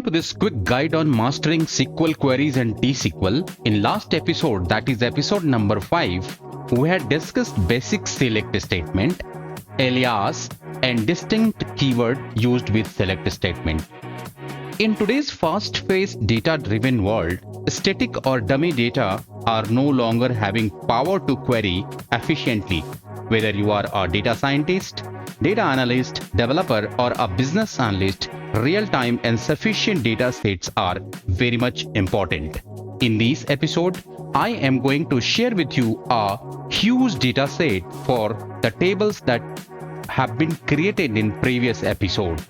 To this quick guide on mastering SQL queries and T-SQL. In last episode, that is episode number 5, we had discussed basic select statement, alias, and distinct keyword used with select statement. In today's fast-paced data-driven world, static or dummy data are no longer having power to query efficiently. Whether you are a data scientist, data analyst, developer, or a business analyst, real-time and sufficient data sets are very much important. In this episode, I am going to share with you a huge data set for the tables that have been created in previous episode.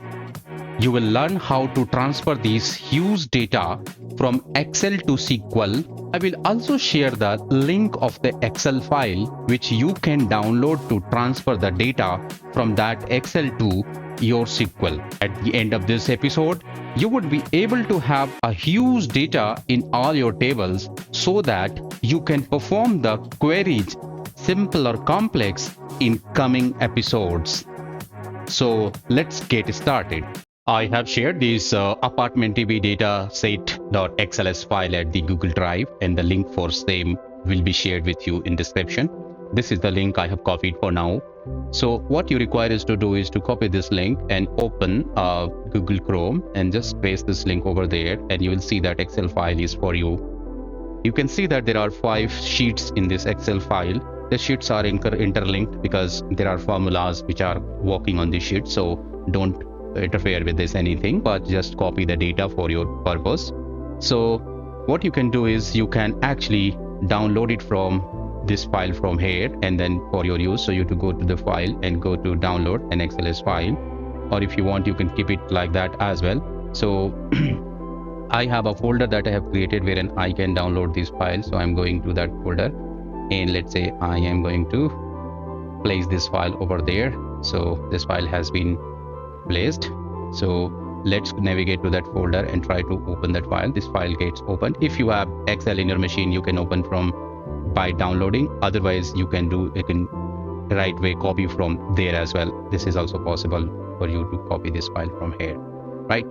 You will learn how to transfer these huge data from Excel to SQL. I will also share the link of the Excel file which you can download to transfer the data from that Excel to your SQL. At the end of this episode, you would be able to have a huge data in all your tables so that you can perform the queries, simple or complex, in coming episodes. So let's get started. I have shared this apartment TV data set.xls file at the Google Drive, and the link for same will be shared with you in description. This is the link I have copied for now. So what you require is to do is to copy this link and open Google Chrome and just paste this link over there, and you will see that Excel file is for you. You can see that there are 5 sheets in this Excel file. The sheets are interlinked because there are formulas which are working on this sheet, so don't interfere with this anything, but just copy the data for your purpose. So what you can do is you can actually download it from this file from here and then for your use. So you have to go to the file and go to download an XLS file, or if you want you can keep it like that as well. So I have a folder that I have created wherein I can download this file. So I'm going to that folder and let's say I am going to place this file over there. So this file has been placed. So let's navigate to that folder and try to open that file. This file gets opened. If you have Excel in your machine, you can open from by downloading. Otherwise you can right way copy from there as well. This is also possible for you to copy this file from here, right?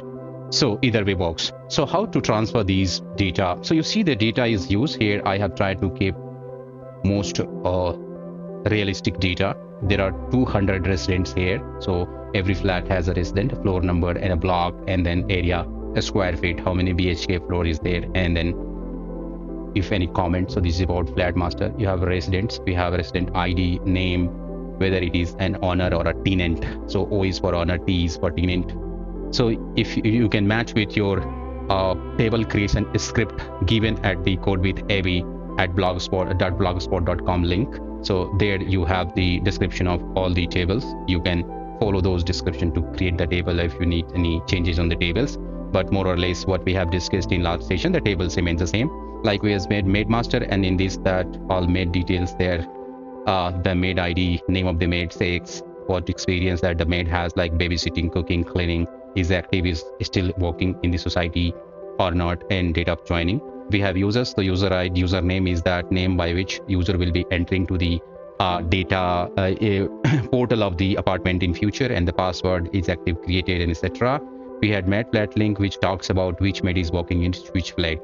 So either way works. So how to transfer these data? So you see the data is used here. I have tried to keep most realistic data. There are 200 residents here, so every flat has a resident, a floor number and a block, and then area, a square feet, how many BHK floor is there, and then if any comment. So this is about flat master. You have residents, we have resident ID, name, whether it is an owner or a tenant. So O is for owner, T is for tenant. So if you can match with your table creation script given at the CodeWithAbby at blogspot.blogspot.com link. So there you have the description of all the tables. You can follow those description to create the table if you need any changes on the tables. But more or less what we have discussed in last session, the tables remains the same. Like we has made maid master, and in this that all maid details there, the maid ID, name of the maid, sex, what experience that the maid has, like babysitting, cooking, cleaning, is active, is still working in the society or not, and date of joining. We have users. The user ID, username is that name by which user will be entering to the data portal of the apartment in future, and the password is active, created, and etc. We had maid flat link which talks about which maid is working in which flat.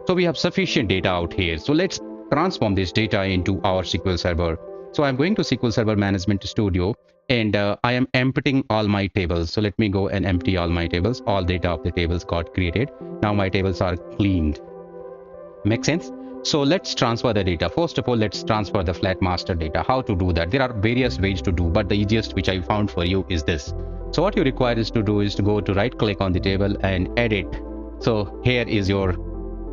So we have sufficient data out here. So let's transform this data into our SQL Server. So I'm going to SQL Server Management Studio, and I am emptying all my tables. So let me go and empty all my tables. All data of the tables got created. Now my tables are cleaned. Make sense? So let's transfer the data. First of all, let's transfer the flat master data. How to do that? There are various ways to do, but the easiest which I found for you is this. So what you require is to do is to go to right click on the table and edit. So here is your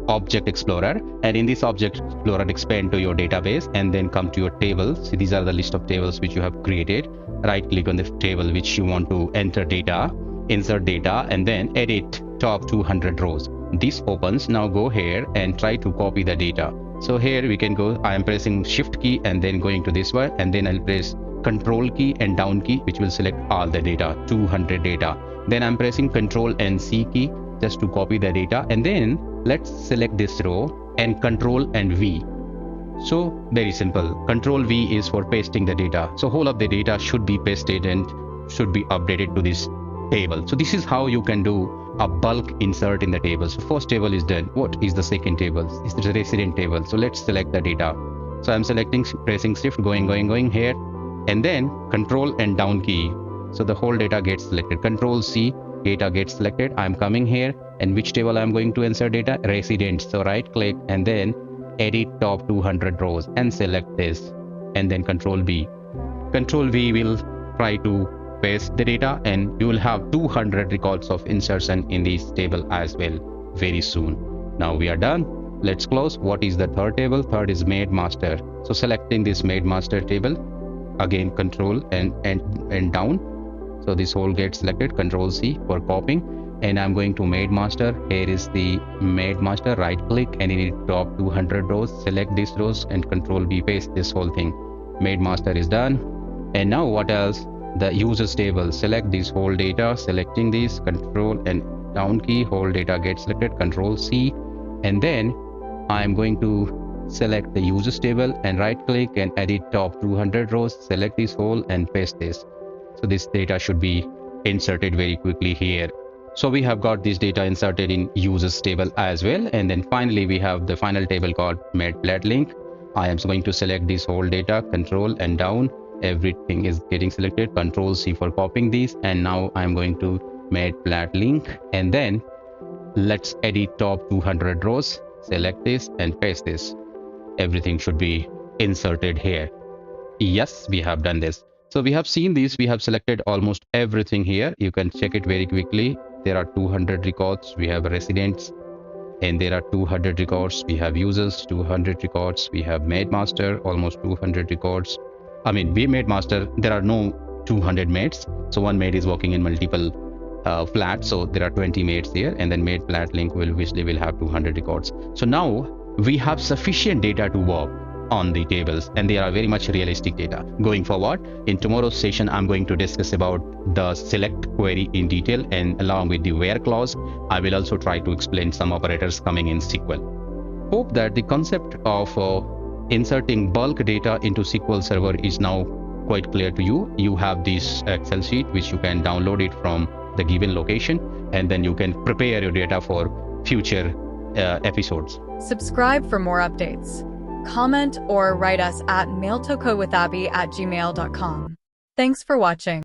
object explorer, and in this object explorer expand to your database and then come to your tables. So these are the list of tables which you have created. Right click on the table which you want to enter data, insert data, and then edit top 200 rows. This opens. Now go here and try to copy the data. So here we can go, I am pressing shift key and then going to this one, and then I'll press control key and down key which will select all the data, 200 data. Then I'm pressing control and C key just to copy the data, and then let's select this row and control and V. So very simple. Control V is for pasting the data. So whole of the data should be pasted and should be updated to this table. So this is how you can do a bulk insert in the table. So first table is done. What is the second table? It's the resident table. So let's select the data. So I'm selecting, pressing shift, going here, and then control and down key. So the whole data gets selected. Control C, data gets selected. I'm coming here, and which table I'm going to insert data? Residents. So right click and then edit top 200 rows and select this, and then control V. Control V will try to paste the data, and you will have 200 records of insertion in this table as well very soon. Now we are done. Let's close. What is the third table? Third is made master. So selecting this made master table, again control and down. So this whole gets selected. Control C for copying, and I'm going to made master. Here is the made master. Right click and in it top 200 rows, select these rows and control V, paste this whole thing. Made master is done. And now what else? The users table. Select this whole data, selecting this, control and down key, whole data gets selected, control C, and then I'm going to select the users table and right click and edit top 200 rows, select this whole and paste this. So this data should be inserted very quickly here. So we have got this data inserted in users table as well. And then finally we have the final table called made plat link. I am going to select this whole data, control and down, everything is getting selected, control C for copying these, and now I'm going to made plat link, and then let's edit top 200 rows, select this and paste this. Everything should be inserted here. Yes, we have done this. So we have seen this, we have selected almost everything here. You can check it very quickly. There are 200 records, we have residents, and there are 200 records, we have users, 200 records, we have made master, almost 200 records. I mean, we made master, there are no 200 mates. So one mate is working in multiple flats. So there are 20 mates here, and then made plat link will obviously will have 200 records. So now we have sufficient data to work on the tables, and they are very much realistic data. Going forward, in tomorrow's session, I'm going to discuss about the select query in detail, and along with the where clause, I will also try to explain some operators coming in SQL. Hope that the concept of inserting bulk data into SQL Server is now quite clear to you. You have this Excel sheet which you can download it from the given location, and then you can prepare your data for future episodes. Subscribe for more updates. Comment or write us at mailtocodewithabby@gmail.com. Thanks for watching.